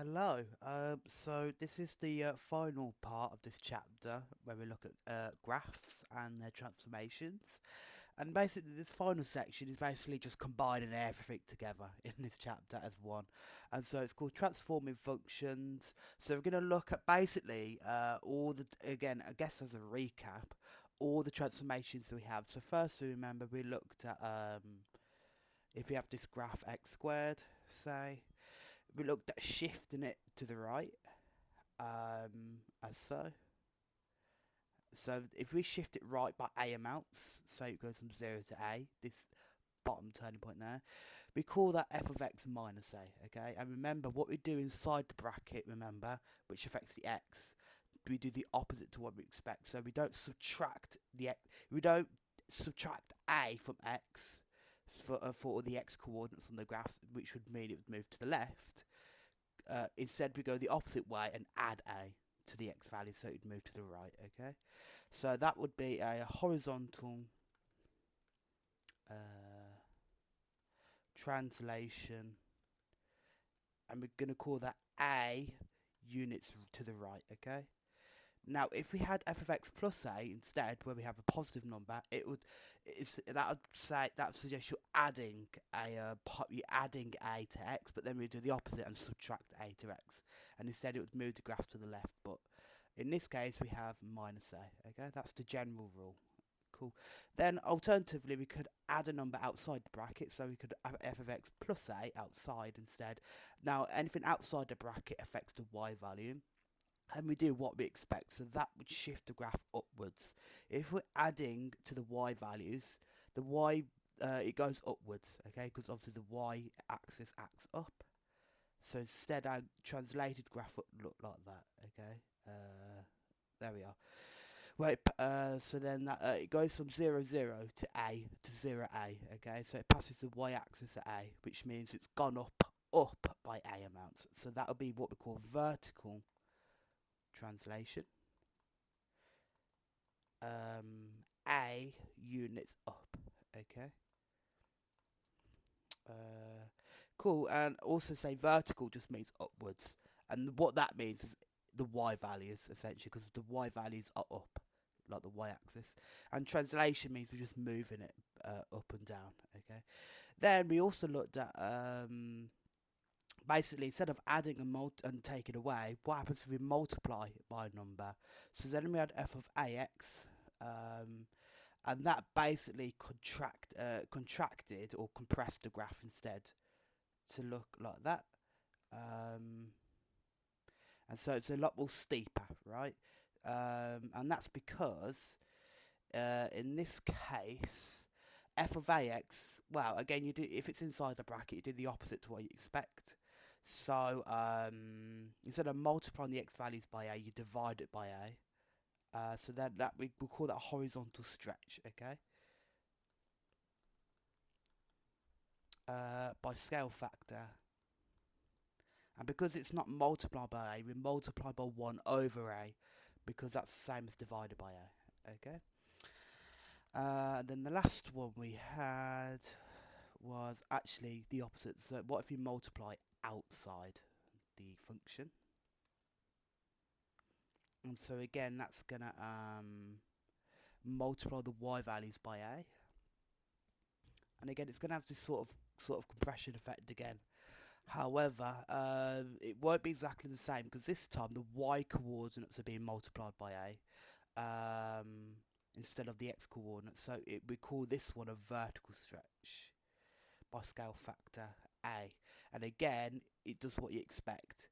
Hello. So this is the final part of this chapter where we look at graphs and their transformations. And basically, this final section is basically just combining everything together in this chapter as one. And so it's called transforming functions. So we're going to look at basically all the, again, I guess as a recap, all the transformations we have. So first, remember we looked at if we have this graph x squared, say. We looked at shifting it to the right, as so. So if we shift it right by a amounts, so it goes from 0 to a, this bottom turning point there, we call that f of x minus a, okay? And remember, what we do inside the bracket, remember, which affects the x, we do the opposite to what we expect. So we don't subtract we don't subtract a from x for all the x coordinates on the graph, which would mean it would move to the left. Instead, we go the opposite way and add a to the x value, so it would move to the right. Okay, so that would be a horizontal translation, and we're going to call that a units to the right. Okay. Now, if we had f of x plus a instead, where we have a positive number, that would suggest you're adding a to x, but then we do the opposite and subtract a to x, and instead it would move the graph to the left. But in this case, we have minus a. Okay, that's the general rule. Cool. Then alternatively, we could add a number outside the bracket, so we could have f of x plus a outside instead. Now, anything outside the bracket affects the y value, and we do what we expect, so that would shift the graph upwards. If we're adding to the y values, the y it goes upwards, okay, because obviously the y axis acts up. So instead, our translated graph would look like that, okay. There we are. Wait, so then it goes from 0 0 to a to 0 a, okay. So it passes the y axis at a, which means it's gone up by a amounts. So that would be what we call vertical translation. A units up, okay. Cool. And also say vertical just means upwards, and what that means is the y values essentially, because the y values are up, like the y-axis, and translation means we're just moving it up and down. Okay. Then we also looked at basically, instead of adding and taking away, what happens if we multiply by a number? So then we had f of ax, and that basically contracted or compressed the graph instead to look like that. And so it's a lot more steeper, right? And that's because in this case, f of ax, well, again, you do, if it's inside the bracket, you do the opposite to what you expect. So instead of multiplying the x values by a, you divide it by a. So then we'll call that a horizontal stretch, okay? By scale factor. And because it's not multiplied by a, we multiply by 1 over a, because that's the same as divided by a, okay? Then the last one we had was actually the opposite. So what if you multiply outside the function? And so again, that's gonna multiply the y values by a, and again, it's gonna have this sort of compression effect again. However, it won't be exactly the same, because this time the y coordinates are being multiplied by a instead of the x coordinates. So we call this one a vertical stretch by scale factor a, and again, it does what you expect.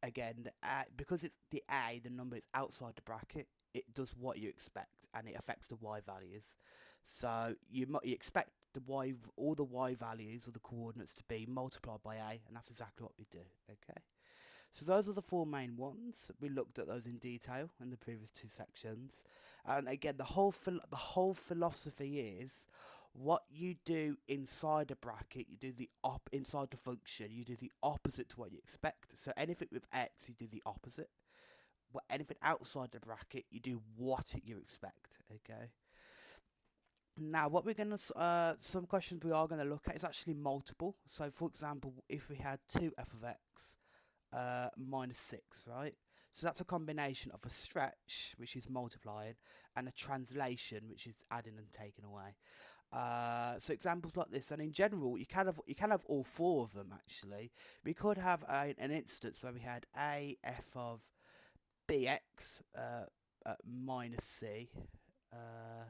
Again, because it's the number is outside the bracket, it does what you expect, and it affects the y values. So you expect all the y values or the coordinates to be multiplied by a, and that's exactly what we do. Okay. So those are the four main ones. We looked at those in detail in the previous two sections, and again, the whole philosophy is what you do inside a bracket. You do inside the function. You do the opposite to what you expect. So anything with x, you do the opposite. But anything outside the bracket, you do what you expect. Okay. Now, what we're gonna some questions we are gonna look at is actually multiple. So, for example, if we had 2 f of x minus 6, right? So that's a combination of a stretch, which is multiplying, and a translation, which is adding and taking away. So examples like this, and in general, you can have all four of them actually. We could have an instance where we had a f of bx minus c, uh,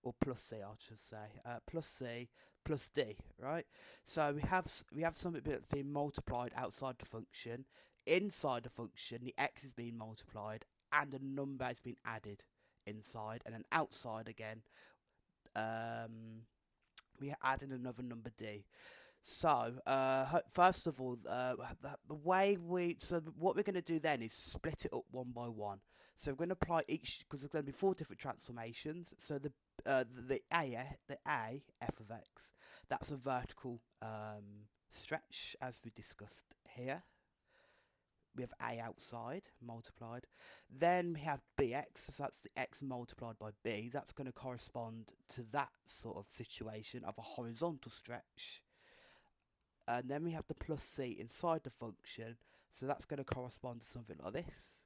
or plus c, I should say, plus c plus d, right? So we have something that's being multiplied outside the function. Inside the function, the x is being multiplied, and a number is being added inside, and then outside again. We are adding another number d. So, first of all, the way what we're going to do then is split it up one by one. So we're going to apply each, because there's going to be four different transformations. So the a f of x, that's a vertical stretch, as we discussed here. We have a outside multiplied. Then we have bx, so that's the x multiplied by b. That's going to correspond to that sort of situation of a horizontal stretch. And then we have the plus c inside the function, so that's going to correspond to something like this,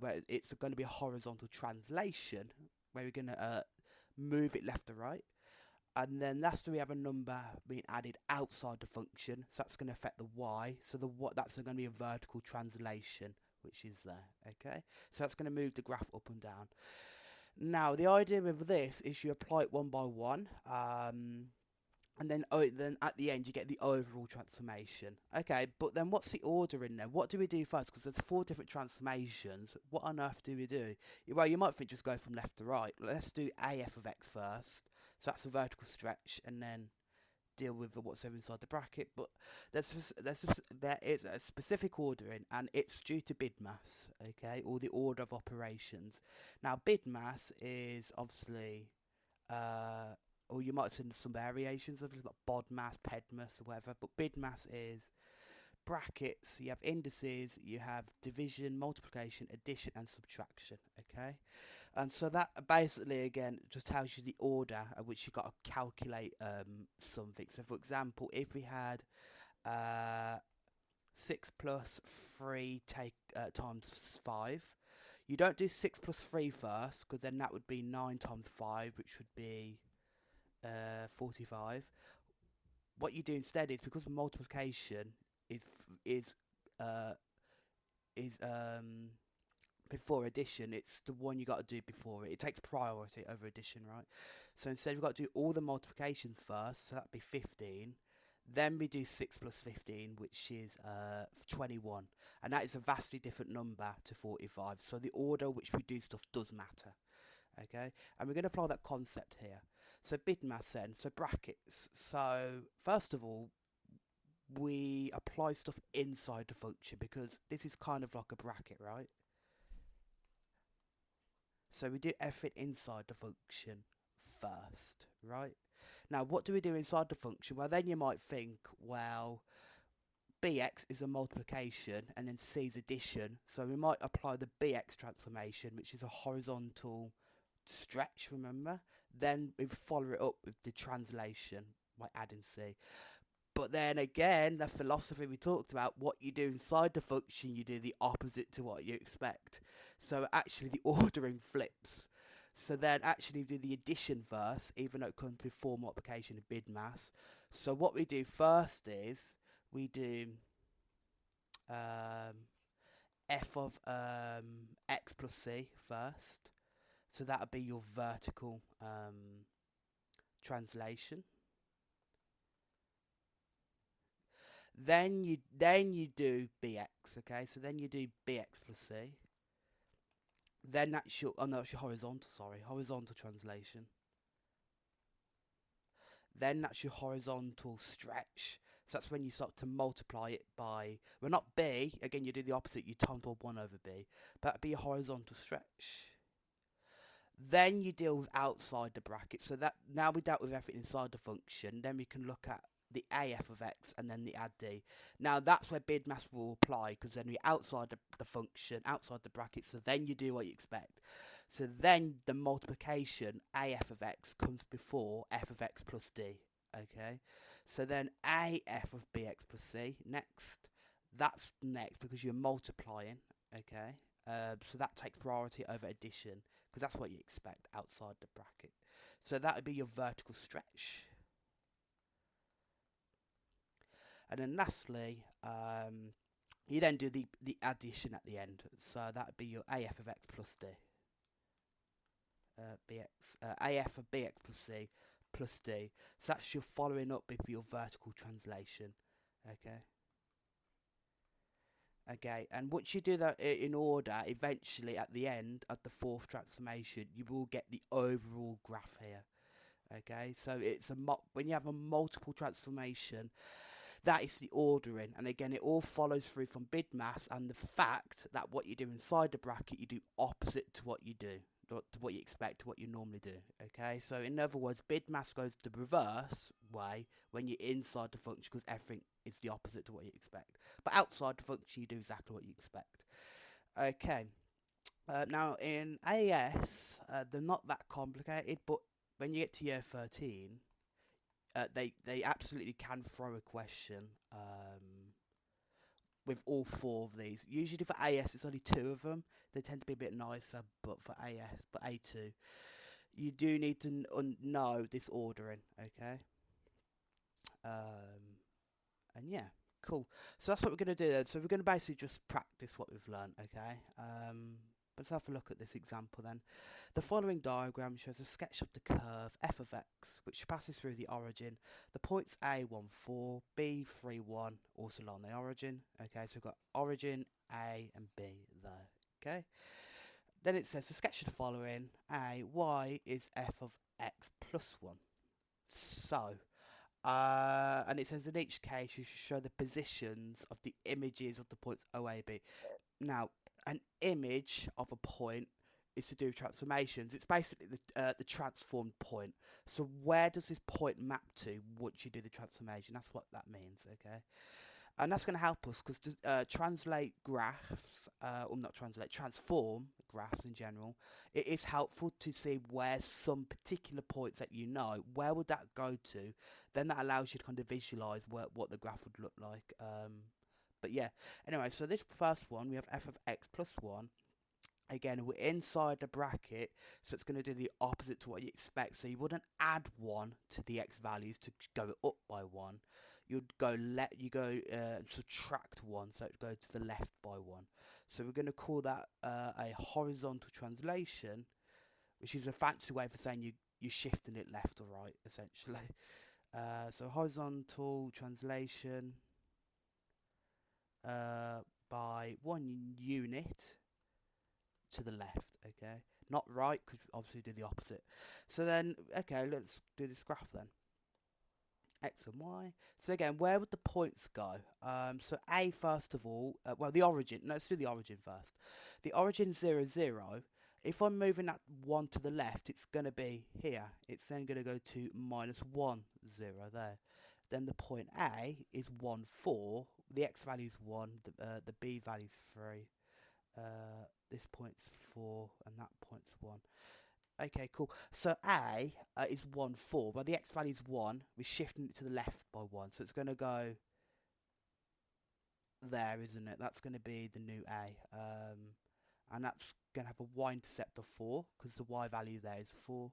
where it's going to be a horizontal translation, where we're going to move it left to right. And then lastly, we have a number being added outside the function, so that's going to affect the y. So that's going to be a vertical translation, which is there. Okay, so that's going to move the graph up and down. Now, the idea with this is you apply it one by one, and then at the end you get the overall transformation. Okay, but then what's the order in there? What do we do first? Because there's four different transformations. What on earth do we do? Well, you might think just go from left to right. Let's do AF of x first. So that's a vertical stretch, and then deal with what's inside the bracket. But there is a specific ordering, and it's due to BIDMAS, okay, or the order of operations. Now, BIDMAS is obviously, or you might have seen some variations of it, like BODMAS, PEDMAS, or whatever. But BIDMAS is brackets. You have indices, you have division, multiplication, addition, and subtraction. Okay. And so that basically, again, just tells you the order at which you got to calculate something. So, for example, if we had 6 plus 3 times 5, you don't do 6 plus 3 first, because then that would be 9 times 5, which would be 45. What you do instead is, because multiplication is uh, before addition, it's the one you got to do before it. It takes priority over addition, right? So instead we've got to do all the multiplications first, so that'd be 15. Then we do 6 plus 15, which is 21. And that is a vastly different number to 45. So the order which we do stuff does matter. Okay? And we're going to apply that concept here. So BIDMAS then, so brackets. So first of all, we apply stuff inside the function, because this is kind of like a bracket, right? So we do everything inside the function first, right? Now, what do we do inside the function? Well, then you might think, well, bx is a multiplication and then c is addition. So we might apply the bx transformation, which is a horizontal stretch, remember? Then we follow it up with the translation by adding c. But then again, the philosophy we talked about, what you do inside the function, you do the opposite to what you expect. So actually the ordering flips. So then actually we do the addition first, even though it comes before multiplication and BIDMAS. So what we do first is we do f of x plus c first. So that would be your vertical translation. Then you do bx, okay? So then you do bx plus c. Then that's your, oh no, it's your horizontal translation. Then that's your horizontal stretch. So that's when you start to multiply it by, well, not b, again you do the opposite, you times by 1 over b. But that'd be a horizontal stretch. Then you deal with outside the bracket. So that, now we dealt with everything inside the function, then we can look at the AF of x and then the add d. Now that's where BIDMAS will apply, because then you're outside the function, outside the bracket, so then you do what you expect. So then the multiplication AF of x comes before f of x plus d. Okay, so then AF of bx plus c next. That's next because you're multiplying, okay? So that takes priority over addition because that's what you expect outside the bracket. So that would be your vertical stretch. And then lastly, you then do the addition at the end. So that would be your AF of x plus D. AF of BX plus C plus D. So that's your following up with your vertical translation. Okay. Okay, and once you do that in order, eventually at the end of the fourth transformation, you will get the overall graph here. Okay, so it's when you have a multiple transformation, that is the ordering, and again, it all follows through from BidMath and the fact that what you do inside the bracket, you do opposite to what you do, to what you expect, to what you normally do. Okay, so in other words, BidMath goes the reverse way when you're inside the function because everything is the opposite to what you expect. But outside the function, you do exactly what you expect. Okay, now in AS, they're not that complicated, but when you get to year 13, they absolutely can throw a question with all four of these. Usually for AS, it's only two of them. They tend to be a bit nicer, but for A2, you do need to know this ordering, okay? And yeah, cool. So that's what we're going to do then. So we're going to basically just practice what we've learned, okay? Let's have a look at this example then. The following diagram shows a sketch of the curve f of x, which passes through the origin. The points A 1, 4, B 3, 1, also along the origin. Okay, so we've got origin, A and B there, okay? Then it says the sketch of the following. A, y is f of x plus 1. So, and it says in each case you should show the positions of the images of the points OAB. Now, an image of a point is to do transformations. It's basically the transformed point. So where does this point map to once you do the transformation? That's what that means, okay? And that's going to help us because to translate graphs, or not translate, transform graphs in general, it is helpful to see where some particular points that you know, where would that go to? Then that allows you to kind of visualize what the graph would look like. But yeah, anyway, so this first one, we have f of x plus 1. Again, we're inside the bracket, so it's going to do the opposite to what you expect. So you wouldn't add 1 to the x values to go up by 1. You'd go subtract 1, so it would go to the left by 1. So we're going to call that a horizontal translation, which is a fancy way for saying you're shifting it left or right, essentially. So horizontal translation by 1 unit to the left, okay? Not right, because obviously do the opposite. So then, okay, let's do this graph then. X and Y. So again, where would the points go? So A, first of all, well, the origin. Let's do the origin first. The origin 0, 0. If I'm moving that 1 to the left, it's going to be here. It's then going to go to minus 1, 0 there. Then the point A is 1, 4. The X value is 1. The B value is 3. This point's 4 and that point's 1. Okay, cool. So A is 1, 4. Well, the X value is 1. We're shifting it to the left by 1. So it's going to go there, isn't it? That's going to be the new A. And that's going to have a y-intercept of 4 because the y value there is 4.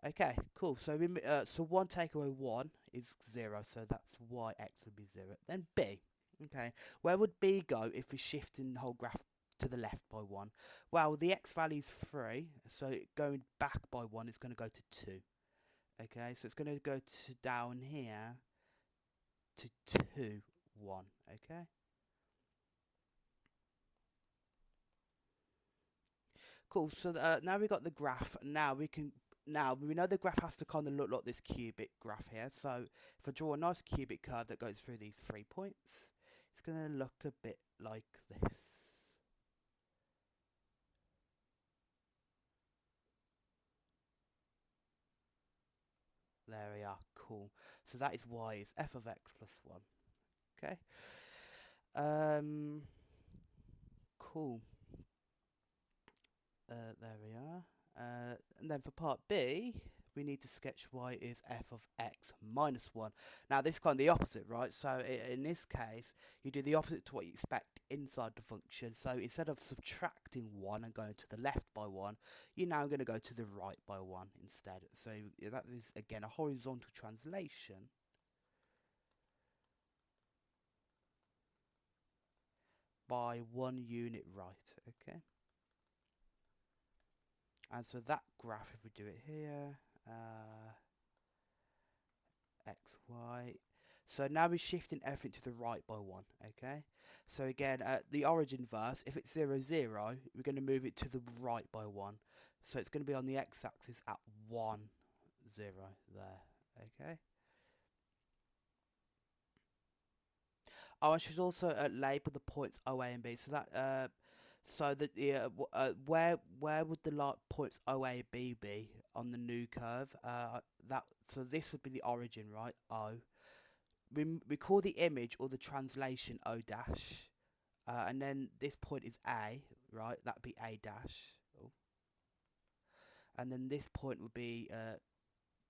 Okay, cool. So so 1 take away 1 is 0. So that's yx would be 0. Then B. Okay, where would B go if we're shifting the whole graph to the left by 1? Well, the x value is 3, so going back by 1 is going to go to 2. Okay, so it's going to go to down here to 2, 1. Okay. Cool. So now we got the graph. Now we know the graph has to kind of look like this cubic graph here. So if I draw a nice cubic curve that goes through these 3 points, it's going to look a bit like this. There we are, cool. So that is y is f of x plus 1. Okay. Cool. There we are. And then for part B, we need to sketch y is f of x minus 1. Now this is kind of the opposite, right? So in this case, you do the opposite to what you expect inside the function. So instead of subtracting 1 and going to the left by 1, you're now going to go to the right by 1 instead. So that is, again, a horizontal translation by 1 unit right, okay? And so that graph, if we do it here, x, y. So now we're shifting everything to the right by 1, okay? So again, the origin verse, if it's 0, 0, we're going to move it to the right by 1. So it's going to be on the x-axis at 1, 0 there, okay? Oh, I should also label the points O, A, and B. So that so that where would the points O, A, B be on the new curve? So this would be the origin, right? O. We call the image or the translation O dash, and then this point is A, right? That'd be A dash. Oh. And then this point would be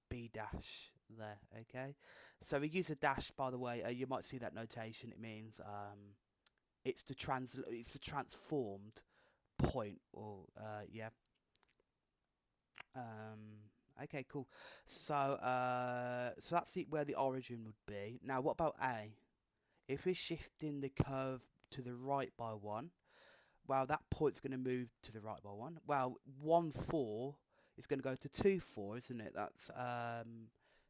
B dash there, okay? So we use a dash, by the way. You might see that notation. It means it's the transformed point, or yeah. Okay, cool. So so that's where the origin would be. Now, what about A? If we're shifting the curve to the right by 1, well, that point's going to move to the right by 1. Well, 1, 4 is going to go to 2, 4, isn't it? That's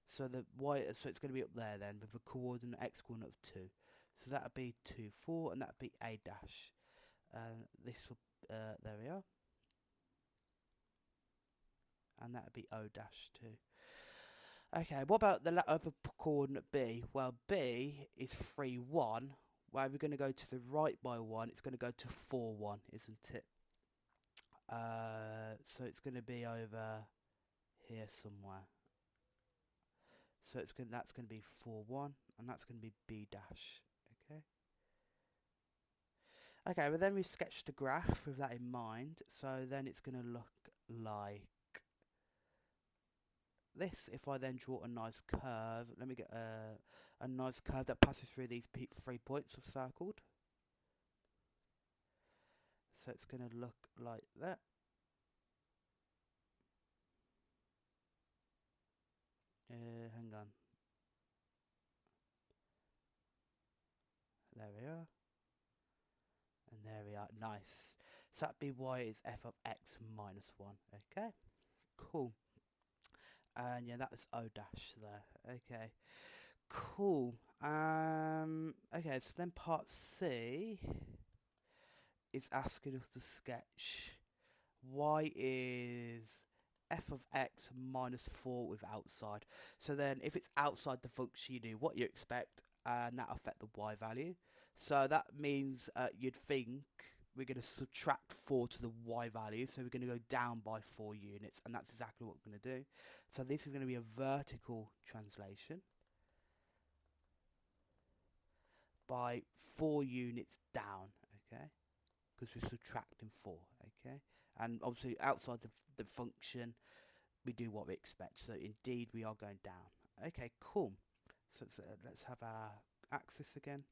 so the y, so it's going to be up there then with a coordinate x coordinate of 2. So that would be 2, 4, and that would be A dash. This will, there we are. And that would be O dash 2. Okay, what about the other coordinate B? Well, B is 3, 1. Well, we're going to go to the right by 1. It's going to go to 4, 1, isn't it? So it's going to be over here somewhere. So that's going to be 4, 1, and that's going to be B dash. Okay. Okay, well then we've sketched a graph with that in mind. So then it's going to look like this. If I then draw a nice curve, let me get a nice curve that passes through these 3 points I've circled. So it's going to look like that. Hang on. There we are. And there we are. Nice. So that by is f of x minus 1. Okay. Cool. And yeah, that is O dash there. Okay. Cool. Okay, so then part C is asking us to sketch y is f of x minus 4 with outside. So then if it's outside the function, you do what you expect, and that affect the y value. So that means you'd think we're going to subtract 4 to the y value, so we're going to go down by 4 units, and that's exactly what we're going to do. So this is going to be a vertical translation by 4 units down, okay, because we're subtracting 4, okay, and obviously outside the function we do what we expect, so indeed we are going down. Okay, cool. So let's have our axis again.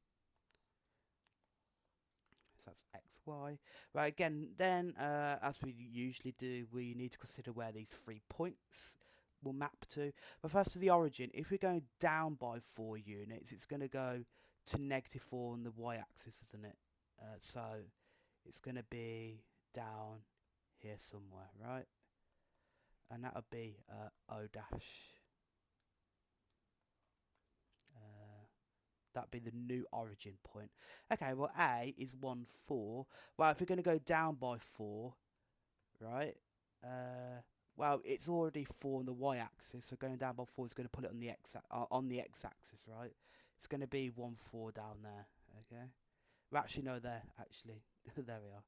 So that's x, y. Right, again, then, as we usually do, we need to consider where these 3 points will map to. But first, to the origin, if we're going down by 4 units, it's going to go to -4 on the y-axis, isn't it? So it's going to be down here somewhere, right? And that would be O dash. That'd be the new origin point. Okay, well, A is 1, 4. Well, if we're going to go down by 4, right? Well, it's already 4 on the y-axis, so going down by 4 is going to put it on the x-axis, right? It's going to be 1, 4 down there, okay? Well, actually, no, there, actually. There we are.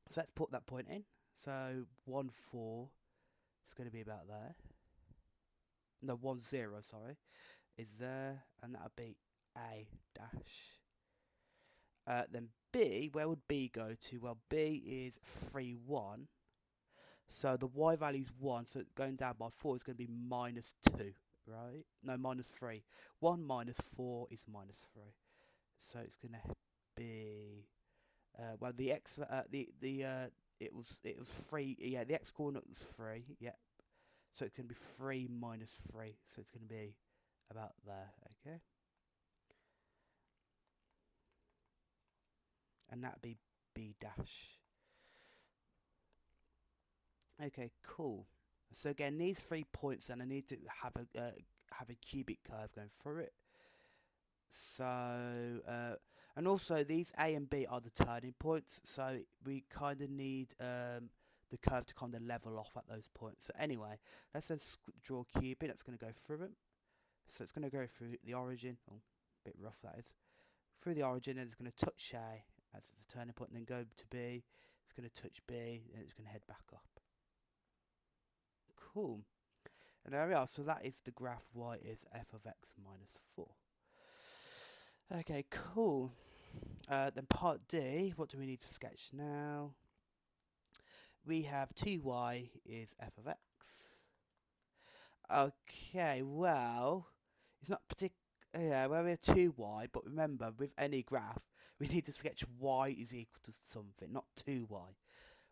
So let's put that point in. So 1, 4 is going to be about there. No, 1, 0, sorry, is there, and that would be A dash. Then B, where would B go to? Well, B is 3, 1. So the y value is 1, so going down by 4 is going to be minus 2, right? No, minus 3. 1 minus 4 is minus 3. So it's going to be, well, the x, it was 3, yeah, the x coordinate was 3, yeah. So it's going to be 3 minus 3, so it's going to be about there, okay? And that'd be b dash. Okay, cool. So again, these 3 points, and I need to have a cubic curve going through it. So and also these A and B are the turning points, so we kind of need the curve to kind of level off at those points. So anyway, let's then draw a cubic that's going to go through it. So it's going to go through the origin. Oh, a bit rough that is. Through the origin, and it's going to touch A as the turning point, and then go to B. It's going to touch B, and it's going to head back up. Cool. And there we are. So that is the graph y is f of x minus 4. Okay, cool. Then part D, what do we need to sketch now? We have 2y is f of x. Okay, well, it's not particular. Yeah, well, we have 2y, but remember, with any graph, we need to sketch y is equal to something, not 2y.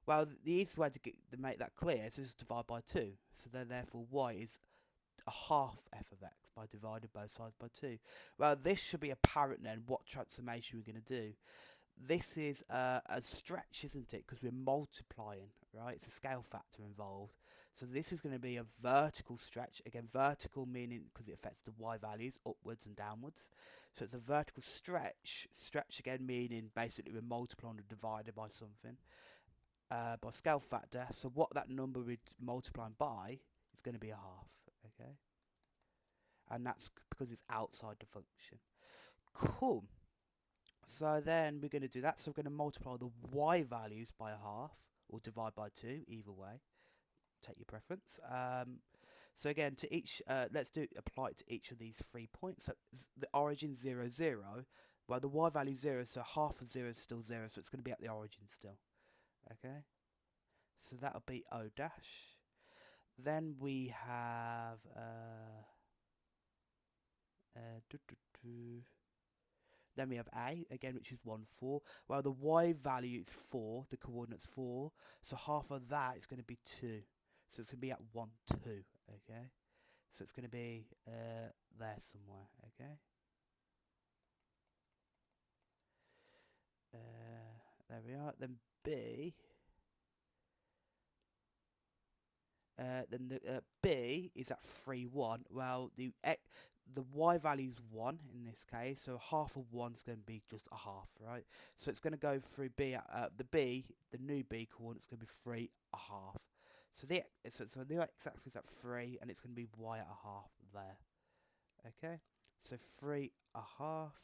Well, the easiest way to make that clear is just divide by 2. So then, therefore, y is a half f of x by dividing both sides by 2. Well, this should be apparent then what transformation we're going to do. This is a stretch, isn't it? Because we're multiplying, right? It's a scale factor involved. So this is going to be a vertical stretch. Again, vertical meaning because it affects the y values upwards and downwards. So it's a vertical stretch. Stretch again meaning basically we're multiplying or divided by something. By scale factor. So what that number we're multiplying by is going to be a half. Okay. And that's because it's outside the function. Cool. So then we're going to do that. So we're going to multiply the y values by a half or divide by 2, either way. Take your preference. So again, to each, let's apply it to each of these 3 points. So the origin 0, 0. Well, the y value is 0, so half of 0 is still 0, so it's going to be at the origin still. Okay. So that'll be O dash. Then we have then we have A, again, which is 1, 4. Well, the y value is 4, the coordinate's 4, so half of that is going to be 2. So it's going to be at 1, 2, okay? So it's going to be there somewhere, okay? There we are. Then B. Then the B is at 3, 1. Well, the y value is 1 in this case, so half of 1 is going to be just a half, right? So it's going to go through B, the new B coordinate is going to be 3, a half. So the x-axis is at 3, and it's going to be y at a half there. Okay, so 3, a half,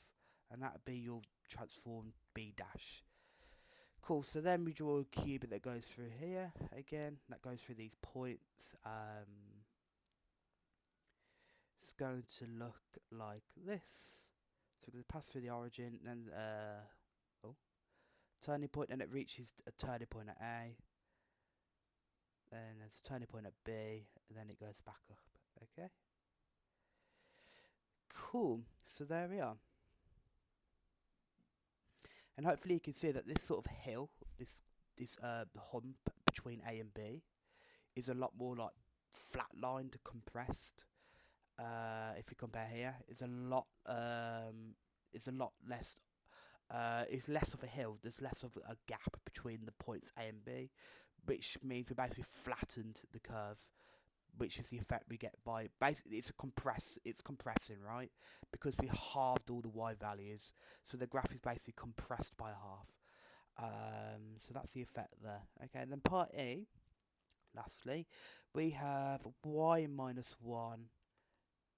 and that would be your transformed B dash. Cool, so then we draw a cube that goes through here, again, that goes through these points. It's going to look like this. So we're going to pass through the origin, and then, turning point, and it reaches a turning point at A. Then there's a turning point at B, and then it goes back up, okay? Cool, so there we are. And hopefully you can see that this sort of hill, this hump between A and B, is a lot more like flatlined, compressed. If you compare here, it's a lot less. It's less of a hill. There's less of a gap between the points A and B, which means we basically flattened the curve, which is the effect we get by basically it's compressing, right? Because we halved all the y values, so the graph is basically compressed by half. So that's the effect there. Okay, and then part E, lastly, we have y minus 1.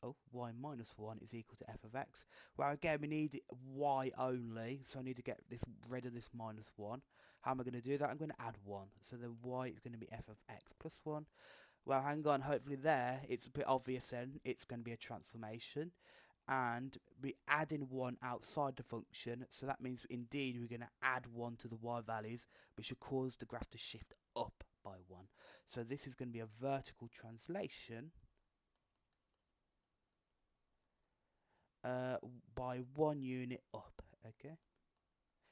Oh, y minus 1 is equal to f of x. Well, again, we need y only, so I need to get rid of this minus 1. How am I going to do that? I'm going to add 1. So then y is going to be f of x plus 1. Well, hang on, hopefully there, it's a bit obvious then, it's going to be a transformation. And we're adding 1 outside the function, so that means indeed we're going to add 1 to the y values, which will cause the graph to shift up by by 1. So this is going to be a vertical translation by 1 unit up, okay?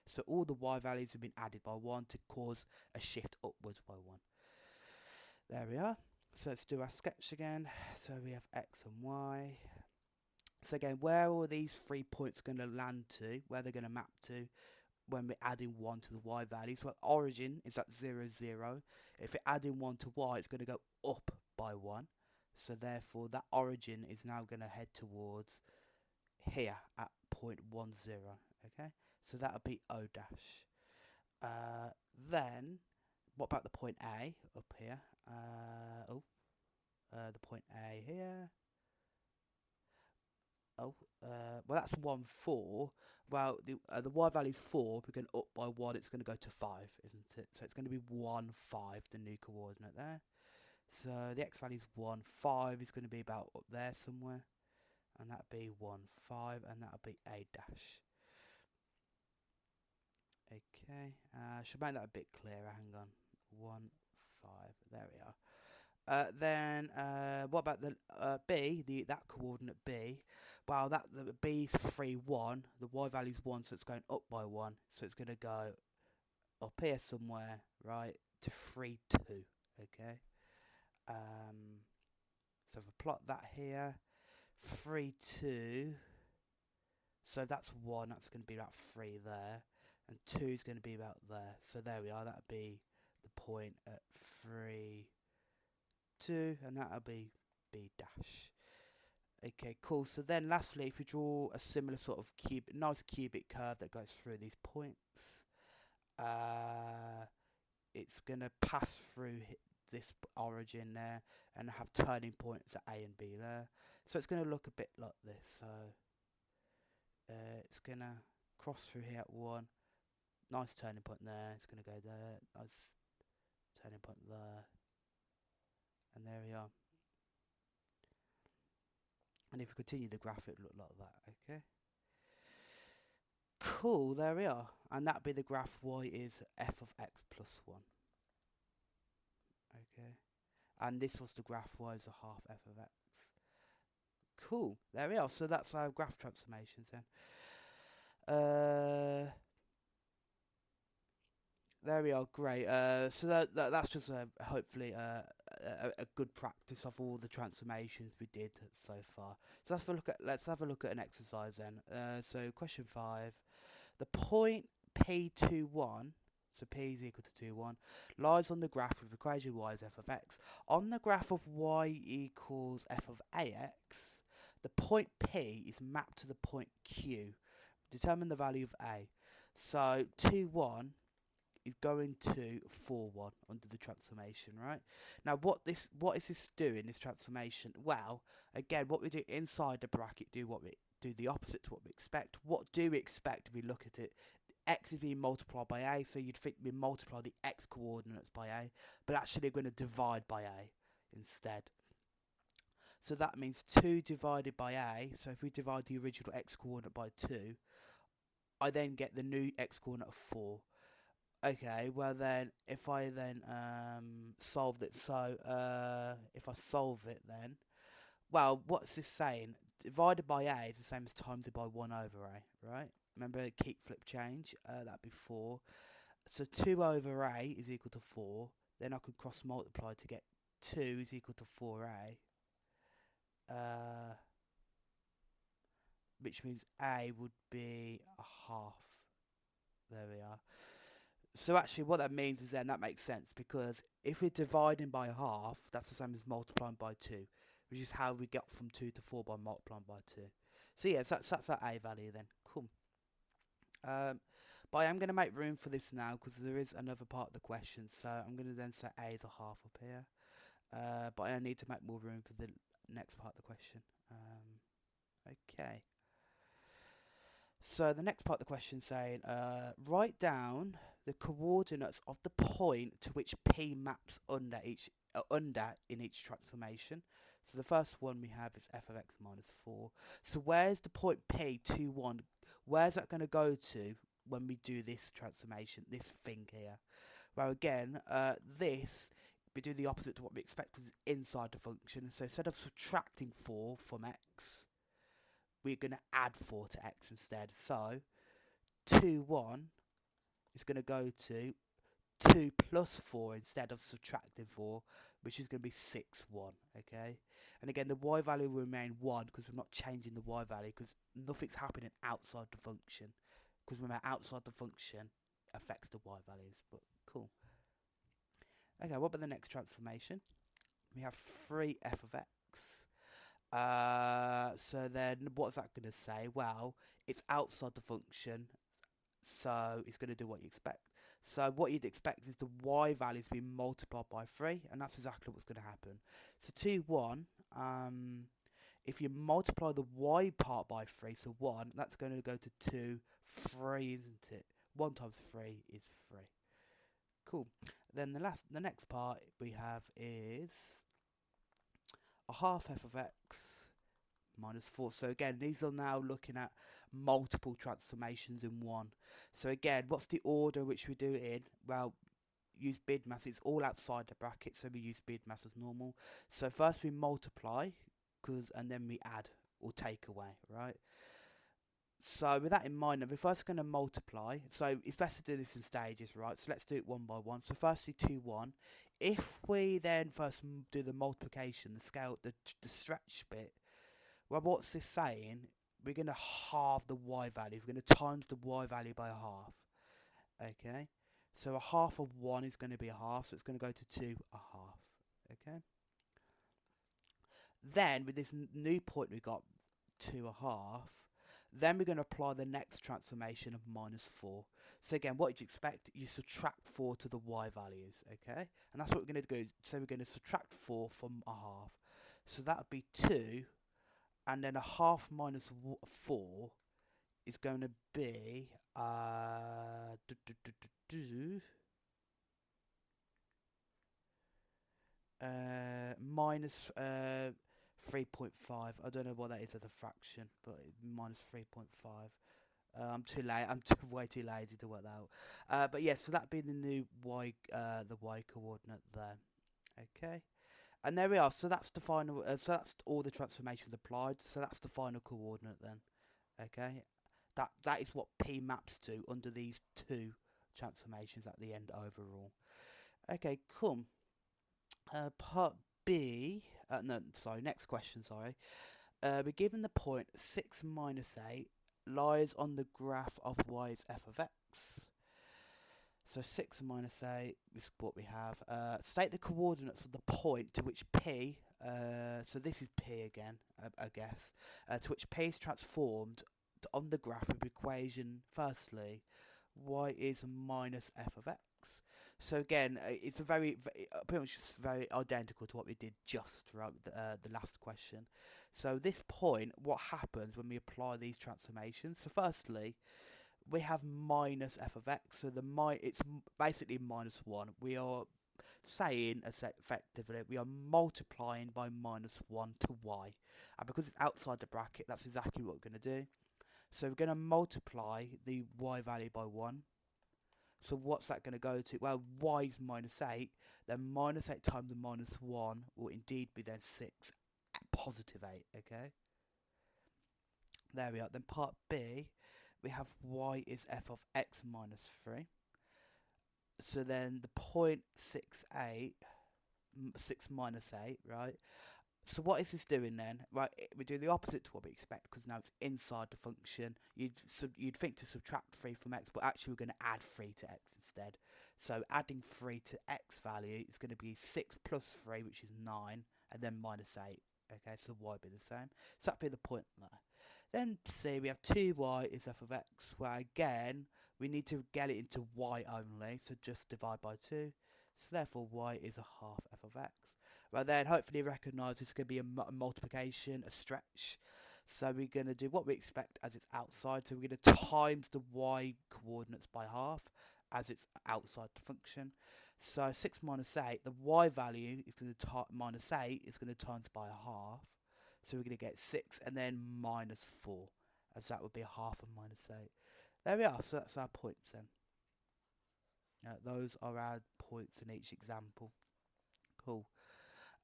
So all the y values have been added by 1 to cause a shift upwards by 1. There we are. So let's do our sketch again. So we have x and y. So again, where are all these 3 points going to land to, where they're going to map to when we're adding 1 to the y values? Well, origin is at 0, 0. If we're adding 1 to y, it's going to go up by 1. So therefore, that origin is now going to head towards here at 0.10, okay? So that'll be O dash. Then, what about the point A up here? The point A here. Well, that's 1, 4. Well, the y value is 4. We're going up by 1. It's going to go to 5, isn't it? So it's going to be 1, 5, the new coordinate there. So the x value is 1, 5 is going to be about up there somewhere. And that'll be 1, 5, and that'll be A dash. Okay, should make that a bit clearer. Hang on. 1, 5. There we are. Then what about the B? That coordinate B. Well, the B is 3, 1. The y value is 1, so it's going up by 1. So it's going to go up here somewhere, right, to 3, 2. Okay. So if I plot that here, 3, 2. So that's 1. That's going to be about 3 there, and 2 is going to be about there. So there we are. That'll be the point at 3, 2, and that'll be B dash. Okay, cool. So then lastly, if we draw a similar sort of nice cubic curve that goes through these points, it's going to pass through this origin there and have turning points at A and B there. So it's going to look a bit like this. So it's going to cross through here at 1. Nice turning point there. It's going to go there. Nice turning point there. And there we are. And if we continue the graph, it would look like that, okay? Cool, there we are. And that'd be the graph y is f of x plus 1. Okay. And this was the graph y is a half f of x. Cool, there we are. So that's our graph transformations then. There we are, great. So that's just hopefully a good practice of all the transformations we did so far. So let's have a look at an exercise then. So question 5, the point P21, so P is equal to 2, 1, lies on the graph with equation y is f of x. On the graph of y equals f of ax, the point P is mapped to the point Q. Determine the value of A. So 2, 1 is going to 4, 1 under the transformation, right? Now, what is this doing, this transformation? Well, again, what we do inside the bracket, do the opposite to what we expect. What do we expect if we look at it? X is being multiplied by A, so you'd think we multiply the X coordinates by A, but actually we're going to divide by A instead. So that means 2 divided by A, so if we divide the original X coordinate by 2, I then get the new X coordinate of 4. Okay, well then, if I then solve it, so if I solve it then, well, what's this saying? Divided by A is the same as times it by 1 over A, right? Remember, keep, flip, change, that'd be 4. So 2 over A is equal to 4, then I could cross multiply to get 2 is equal to 4A, which means A would be a half. There we are. So actually what that means is then that makes sense, because if we're dividing by half, that's the same as multiplying by 2, which is how we get from 2 to 4 by multiplying by 2. So yeah, so that's our A value then. Cool. But I am going to make room for this now because there is another part of the question. So I'm going to then say A is a half up here. But I need to make more room for the next part of the question. Okay. So the next part of the question is saying, write down the coordinates of the point to which P maps under in each transformation. So the first one we have is f of x minus 4. So where's the point P, 2, 1? Where's that going to go to when we do this transformation, this thing here? Well, again, this we do the opposite to what we expect because it's inside the function. So instead of subtracting 4 from x, we're going to add 4 to x instead. So 2, 1 is going to go to 2 plus 4 instead of subtracting 4, which is going to be 6, 1, okay? And again, the y value will remain 1 because we're not changing the y value because nothing's happening outside the function. Because remember, outside the function affects the y values, but cool. Okay, what about the next transformation? We have 3f of x. So then what's that going to say? Well, it's outside the function, so it's going to do what you expect. So what you'd expect is the y value to be multiplied by 3, and that's exactly what's going to happen. So 2, 1, if you multiply the y part by 3, so 1, that's going to go to 2, 3, isn't it? 1 times 3 is 3. Cool. Then the next part we have is a half f of x minus 4. So again, these are now looking at multiple transformations in one. So again, what's the order which we do it in? Well, use BIDMAS. It's all outside the bracket, so we use BIDMAS as normal. So first we multiply, and then we add or take away, right? So with that in mind, we're first going to multiply. So it's best to do this in stages, right? So let's do it one by one. So firstly 2, 1. If we then first do the multiplication, the scale, the stretch bit, well, what's this saying? We're going to halve the y value. We're going to times the y value by half. Okay? So a half of 1 is going to be a half, so it's going to go to 2, a half. Okay? Then, with this new point we got, 2, a half, then we're going to apply the next transformation of minus 4. So again, what did you expect? You subtract 4 to the y values, okay? And that's what we're going to do. So we're going to subtract 4 from a half. So that would be 2, and then a half minus 4 is going to be minus 3.5. I don't know what that is as a fraction, but minus 3.5. I'm too late. I'm way too lazy to work that out. But yeah, so that'd be the new the y coordinate there. Okay, and there we are. So that's the final. So that's all the transformations applied. So that's the final coordinate then. Okay, that is what P maps to under these two transformations at the end overall. Okay, cool. Part B. No, sorry. Next question. Sorry. We're given the point 6 minus 8 lies on the graph of y is f of x. So 6 minus 8 is what we have. State the coordinates of the point to which P, so this is P again, I guess, to which P is transformed on the graph with equation, firstly, y is minus f of x. So again, it's pretty much very identical to what we did just throughout the last question. So this point, what happens when we apply these transformations? So firstly, we have minus f of x, so it's basically minus 1. We are saying, effectively, we are multiplying by minus 1 to y. And because it's outside the bracket, that's exactly what we're going to do. So we're going to multiply the y value by 1. So what's that going to go to? Well, y is minus 8. Then minus 8 times the minus 1 will indeed be then 6, positive 8, okay? There we are. Then part B, we have y is f of x minus 3. So then the point 6 minus 8, right? So what is this doing then? Right, we do the opposite to what we expect because now it's inside the function. You'd think to subtract 3 from x, but actually we're going to add 3 to x instead. So adding 3 to x value is going to be 6 plus 3, which is 9, and then minus 8. Okay, so y will be the same. So that'd be the point there. Then C, we have 2y is f of x, where again, we need to get it into y only, so just divide by 2. So therefore y is a half f of x. Well then, hopefully recognise this is going to be a multiplication, a stretch. So we're going to do what we expect as it's outside. So we're going to times the y coordinates by half as it's outside the function. So 6 minus 8, the y value is going to minus 8 is going to times by a half. So we're going to get 6 and then minus 4, as that would be a half of minus 8. There we are, so that's our points then. Those are our points in each example. Cool.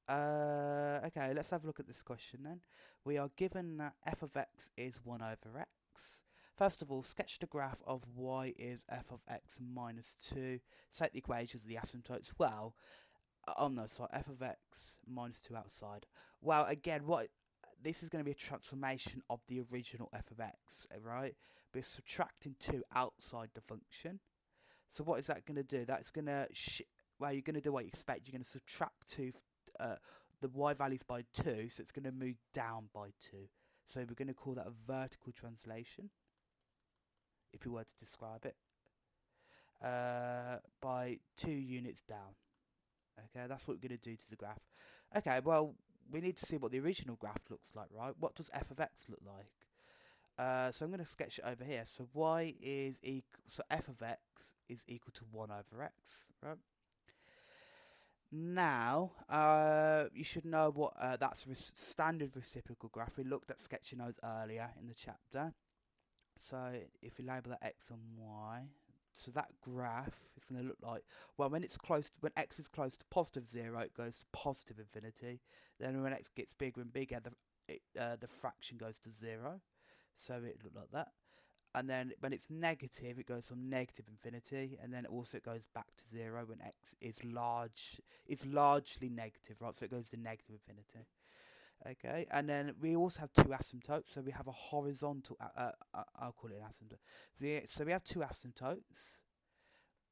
Okay, let's have a look at this question then. We are given that f of x is 1 over x. First of all, sketch the graph of y is f of x minus 2. Set the equations of the asymptotes. Well, oh no, sorry, f of x minus 2 outside. Well, again, this is going to be a transformation of the original f of x, right? We're subtracting 2 outside the function. So what is that going to do? That's going to, well, you're going to do what you expect. You're going to subtract 2, the y values by 2, so it's going to move down by 2. So we're going to call that a vertical translation, if you were to describe it, by 2 units down. Okay, that's what we're going to do to the graph. Okay, well, we need to see what the original graph looks like, right? What does f of x look like? So I'm going to sketch it over here. So y is equal, so f of x is equal to 1 over x, right? Now, you should know what that's standard reciprocal graph. We looked at sketching those earlier in the chapter. So if you label that x and y, so that graph is going to look like, well, when when x is close to positive 0, it goes to positive infinity. Then when x gets bigger and bigger, the fraction goes to 0. So it looked like that. And then when it's negative, it goes from negative infinity, and then it goes back to 0 when x is largely negative, right? So it goes to negative infinity. Okay, and then we also have 2 asymptotes. So we have a horizontal, I'll call it an asymptote. So we have 2 asymptotes,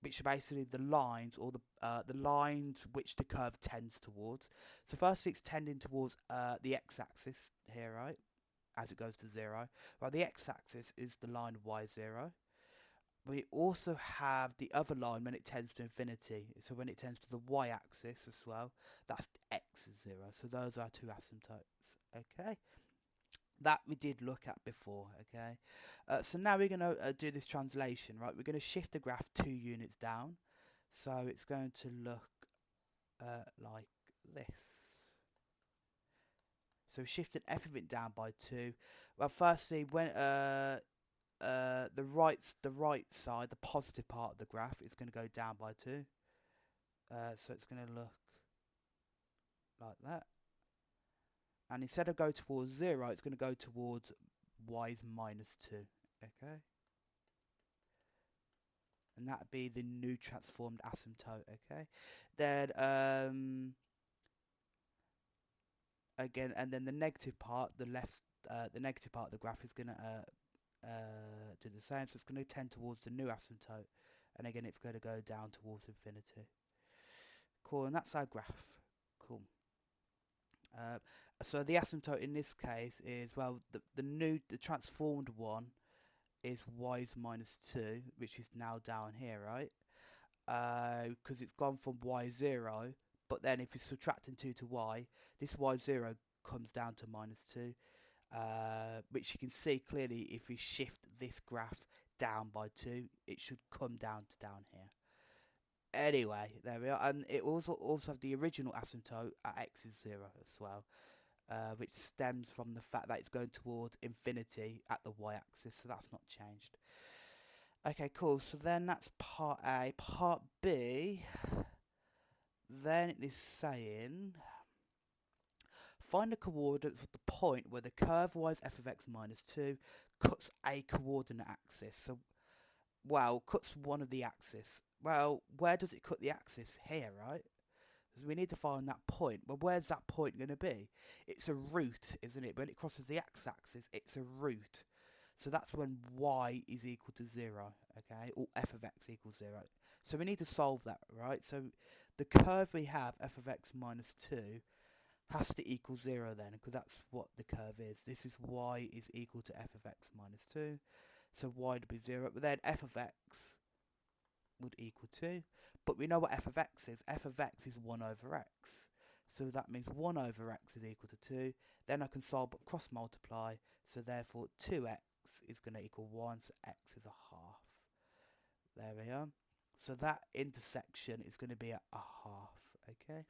which are basically the lines, or the lines which the curve tends towards. So firstly, it's tending towards the x-axis here, right? As it goes to 0. Well, the x-axis is the line y0. We also have the other line when it tends to infinity. So when it tends to the y-axis as well, that's x is 0. So those are 2 asymptotes. Okay, that we did look at before. Okay, so now we're going to do this translation, right? We're going to shift the graph 2 units down. So it's going to look like this. So we shifted everything down by 2. Well, firstly, when the right side, the positive part of the graph, is going to go down by 2. So it's going to look like that. And instead of go towards 0, it's going to go towards y's minus 2. Okay. And that'd be the new transformed asymptote. Okay. Then again, and then the negative part, the negative part of the graph is going to do the same. So it's going to tend towards the new asymptote, and again it's going to go down towards infinity. Cool, and that's our graph. Cool. So the asymptote in this case is, well, the transformed one is y's minus 2, which is now down here, right? Because it's gone from y0, but then if you're subtracting 2 to y, this y0 comes down to minus 2, which you can see clearly if we shift this graph down by 2, it should come down to down here. Anyway, there we are, and it also have the original asymptote at x is 0 as well, which stems from the fact that it's going towards infinity at the y-axis, so that's not changed. Okay, cool, so then that's part A. Part B, then it is saying, find the coordinates of the point where the curve y is f of x minus 2 cuts a coordinate axis. So, well, cuts one of the axis. Well, where does it cut the axis? Here, right? So we need to find that point. Well, where's that point going to be? It's a root, isn't it? When it crosses the x-axis, it's a root. So that's when y is equal to 0, okay? Or f of x equals 0. So we need to solve that, right? So the curve we have, f of x minus 2, has to equal 0 then, because that's what the curve is. This is y is equal to f of x minus 2. So y would be 0. But then f of x would equal 2. But we know what f of x is. F of x is 1 over x. So that means 1 over x is equal to 2. Then I can solve but cross multiply. So therefore 2x is going to equal 1. So x is a half. There we are. So that intersection is going to be a half. Okay.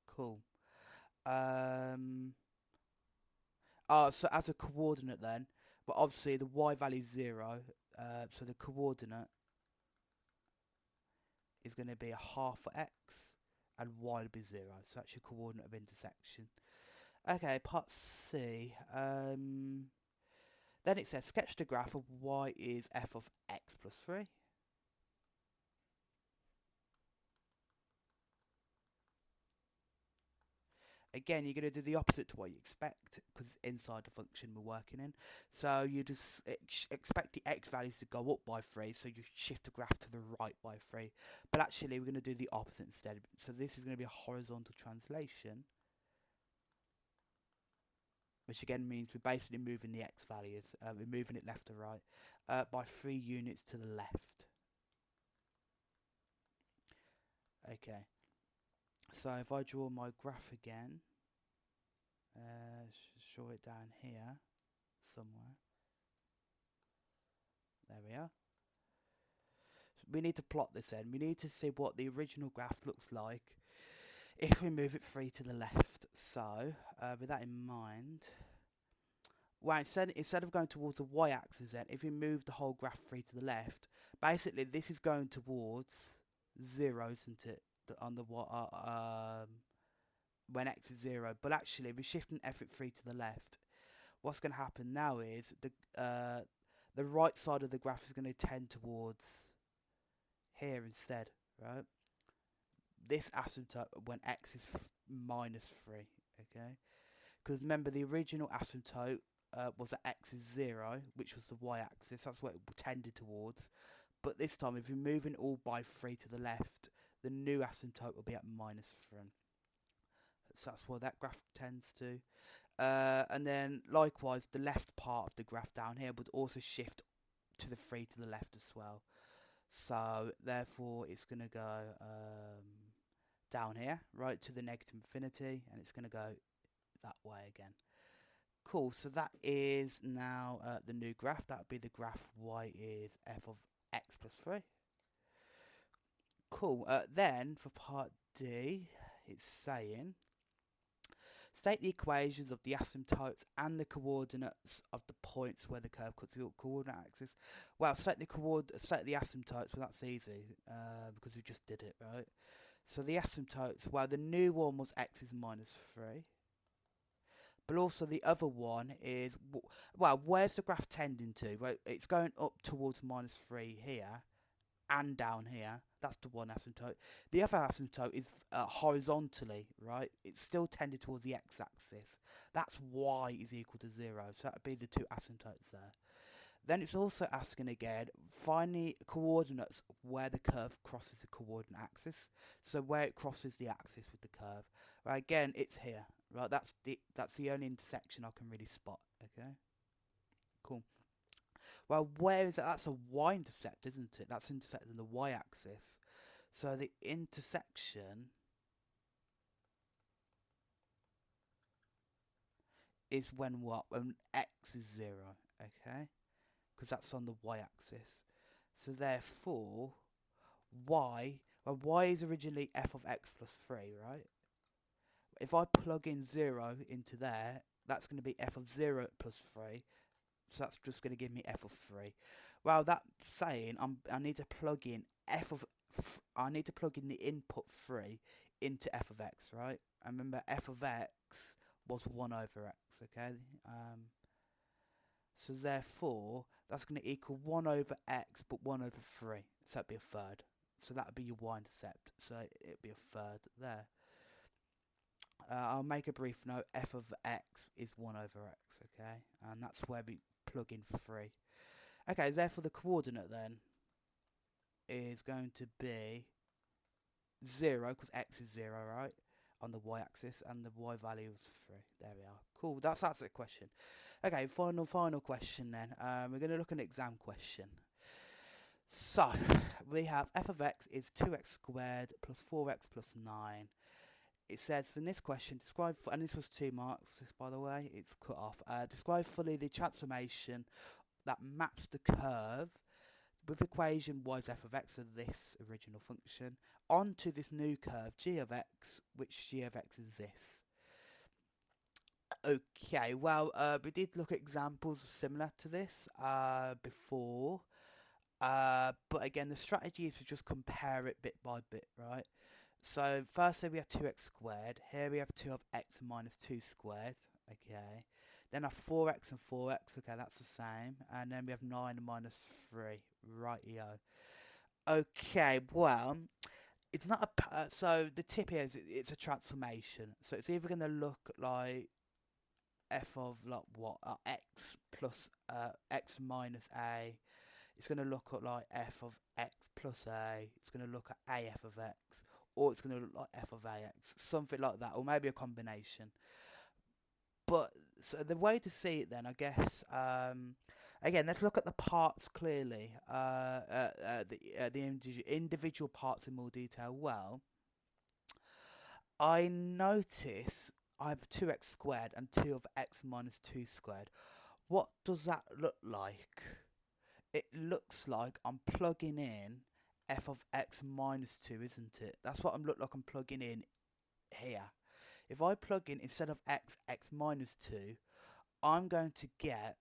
Cool. So as a coordinate then, but obviously the y value is 0. So the coordinate is going to be a half for x, and y will be 0. So that's your coordinate of intersection. Okay, part C. Then it says sketch the graph of y is f of x plus 3. Again, you're going to do the opposite to what you expect because it's inside the function we're working in. So you just expect the x values to go up by 3, so you shift the graph to the right by 3. But actually, we're going to do the opposite instead. So this is going to be a horizontal translation, which again means we're basically moving the x values. We're moving it left to right by 3 units to the left. Okay. So if I draw my graph again, show it down here somewhere. There we are. So we need to plot this in. We need to see what the original graph looks like if we move it 3 to the left. So with that in mind, well, instead of going towards the y-axis, then if we move the whole graph 3 to the left, basically this is going towards 0, isn't it? On the when x is 0, but actually we're shifting f3 to the left. What's going to happen now is the right side of the graph is going to tend towards here instead, right? This asymptote when x is minus 3, okay? Because remember, the original asymptote was at x is 0, which was the y-axis. That's what it tended towards. But this time, if you're moving all by 3 to the left, the new asymptote will be at minus 3. So that's what that graph tends to. And then likewise, the left part of the graph down here would also shift to the 3 to the left as well. So therefore, it's going to go down here, right, to the negative infinity, and it's going to go that way again. Cool, so that is now the new graph. That would be the graph y is f of x plus 3. Cool, then for part D, it's saying state the equations of the asymptotes and the coordinates of the points where the curve cuts the coordinate axis. Well, state the asymptotes, well that's easy because we just did it, right? So the asymptotes, well the new one was x is minus 3. But also the other one is, well, where's the graph tending to? Well, it's going up towards minus 3 here and down here. That's the one asymptote. The other asymptote is horizontally, right? It's still tending towards the x-axis. That's y is equal to 0. So that would be the two asymptotes there. Then it's also asking again, find the coordinates where the curve crosses the coordinate axis. So where it crosses the axis with the curve. Right, again, it's here. Right, that's the only intersection I can really spot. Okay, cool. Well, where is that? That's a y-intercept, isn't it? That's intersecting the y-axis. So the intersection is when what? When x is 0. Okay, because that's on the y-axis. So therefore, y. Well, y is originally f of x plus 3, right? If I plug in 0 into there, that's going to be f of 0 plus 3. So that's just going to give me f of 3. Well, that's saying I need to plug in I need to plug in the input 3 into f of x, right? And remember, f of x was 1 over x, okay? So therefore, that's going to equal 1 over x, but 1 over 3. So that'd be a third. So that'd be your y-intercept. So it'd be a third there. I'll make a brief note. F of x is 1 over x, okay? And that's where we plug in 3. Okay, therefore the coordinate then is going to be 0, because x is 0, right? On the y-axis, and the y value is 3. There we are. Cool, that's the question. Okay, final question then. We're going to look at an exam question. So, we have f of x is 2x squared plus 4x plus 9. It says in this question, describe, and this was 2 marks, by the way, it's cut off. Describe fully the transformation that maps the curve with equation y is f of x, so this original function, onto this new curve g of x, which g of x is this. Okay, well, we did look at examples similar to this before, but again, the strategy is to just compare it bit by bit, right? So firstly we have 2x squared. Here we have 2 of x minus 2 squared. Okay. Then I have 4x and 4x. Okay, that's the same. And then we have 9 minus 3. Rightio. Okay, well, it's not a... so the tip is it's a transformation. So it's either going to look like f of like what? X plus x minus a. It's going to look at like f of x plus a. It's going to look at a f of x, or it's going to look like f of ax, something like that, or maybe a combination. But so the way to see it then, I guess, again, let's look at the parts clearly, the individual parts in more detail. Well, I notice I have 2x squared and 2 of x minus 2 squared. What does that look like? It looks like I'm plugging in f of x minus 2, isn't it? That's what I'm look like I'm plugging in here. If I plug in, instead of x, x minus 2, I'm going to get,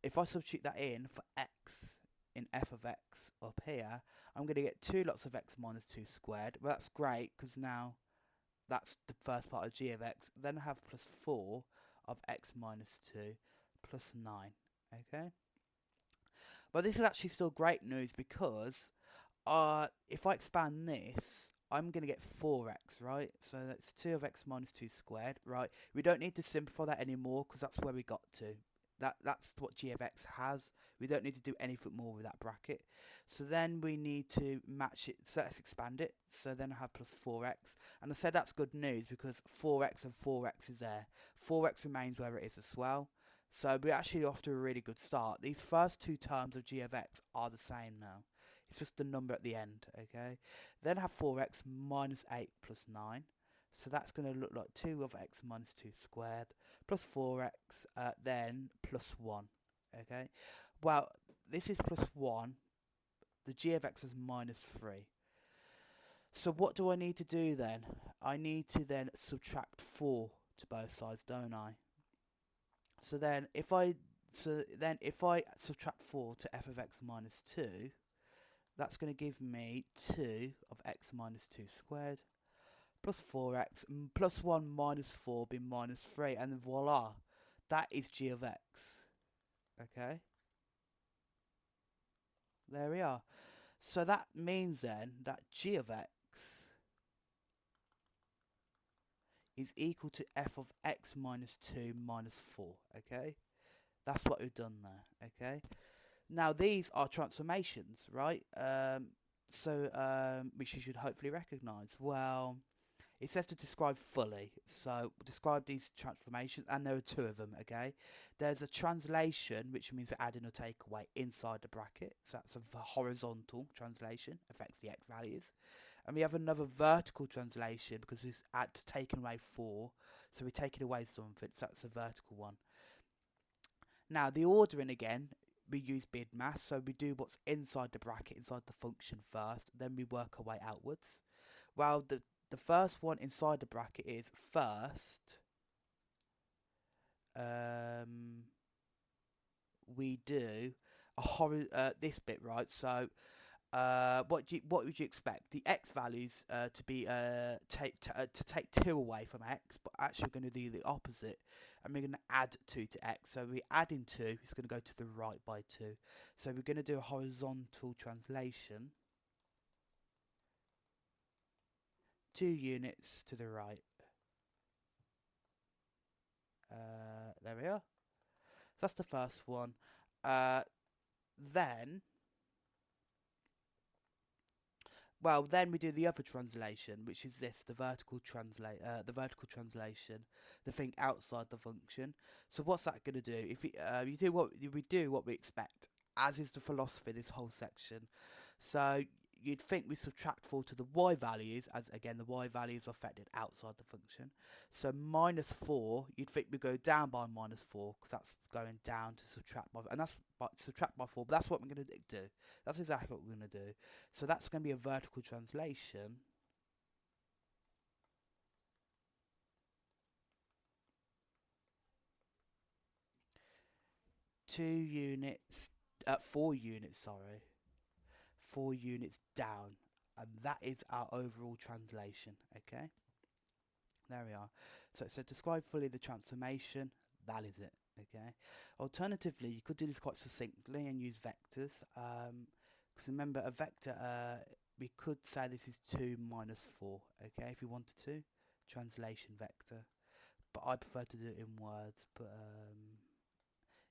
if I substitute that in for x in f of x up here, I'm going to get 2 lots of x minus 2 squared. Well, that's great, because now that's the first part of g of x. Then I have plus 4 of x minus 2 plus 9. Okay? But this is actually still great news, because if I expand this, I'm going to get 4x, right? So that's 2 of x minus 2 squared, right? We don't need to simplify that anymore, because that's where we got to. That's what g of x has. We don't need to do anything more with that bracket. So then we need to match it. So let's expand it. So then I have plus 4x. And I said that's good news, because 4x and 4x is there. 4x remains where it is as well. So we're actually off to a really good start. These first two terms of g of x are the same now. It's just the number at the end, okay? Then I have 4x minus 8 plus 9. So that's going to look like 2 of x minus 2 squared plus 4x, then plus 1, okay? Well, this is plus 1. The g of x is minus 3. So what do I need to do then? I need to then subtract 4 to both sides, don't I? So then if I subtract 4 to f of x minus 2, that's going to give me 2 of x minus 2 squared plus 4x plus 1 minus 4 being minus 3, and then voila, that is g of x. Okay, there we are. So that means then that g of x is equal to f of x minus 2 minus 4. Okay, that's what we've done there. Okay, now these are transformations, right? Which you should hopefully recognise. Well, it says to describe fully, so describe these transformations, and there are 2 of them, okay? There's a translation, which means we're adding or take away inside the bracket, so that's a horizontal translation, affects the x values. And we have another vertical translation, because it's taken away 4, so we're taking away something, so that's a vertical one. Now, the ordering again, we use BIDMAS, so we do what's inside the bracket, inside the function first, then we work our way outwards. Well, the first one inside the bracket is first, we do this bit, right? So what would you expect? The x values to be to take 2 away from x, but actually we're going to do the opposite, and we're going to add 2 to x. So we're adding 2, it's going to go to the right by 2. So we're going to do a horizontal translation, 2 units to the right. There we are. So that's the first one. Then we do the other translation, which is this, the vertical translation, the thing outside the function. So what's that going to do? If we do what we expect, as is the philosophy of this whole section. So you'd think we subtract 4 to the y values, as again the y values are affected outside the function. So minus 4, you'd think we go down by minus 4, because that's going down to subtract by, and that's subtract by 4, but that's what we're going to do. That's exactly what we're going to do. So that's going to be a vertical translation. 4 units, sorry. 4 units down, and that is our overall translation. Okay, there we are. So describe fully the transformation. That is it. Okay. Alternatively, you could do this quite succinctly and use vectors. Because remember, a vector, we could say this is 2 minus 4. Okay, if we wanted to, translation vector. But I prefer to do it in words. But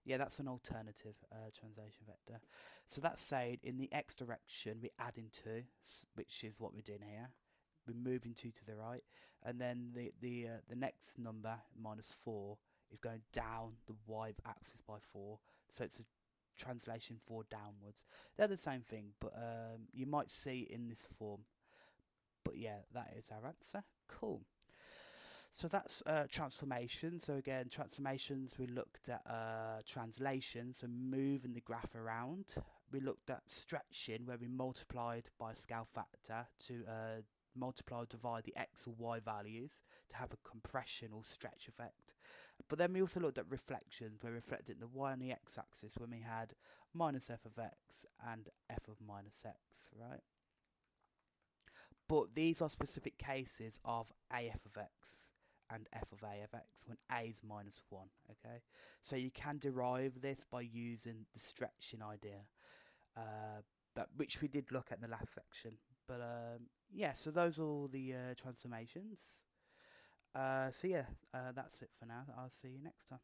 yeah, that's an alternative translation vector. So that's saying in the x direction we're adding 2, which is what we're doing here. We're moving 2 to the right, and then the next number -4 is going down the y axis by 4. So it's a translation 4 downwards. They're the same thing, but you might see it in this form. But yeah, that is our answer. Cool. So that's transformation. So again, transformations, we looked at translations and moving the graph around. We looked at stretching, where we multiplied by a scale factor to multiply or divide the x or y values to have a compression or stretch effect. But then we also looked at reflections, where we reflected the y and the x axis when we had minus f of x and f of minus x, right? But these are specific cases of AF of x and f of a of x when a is -1. Okay, so you can derive this by using the stretching idea, but which we did look at in the last section. But yeah, so those are all the transformations. So yeah, that's it for now. I'll see you next time.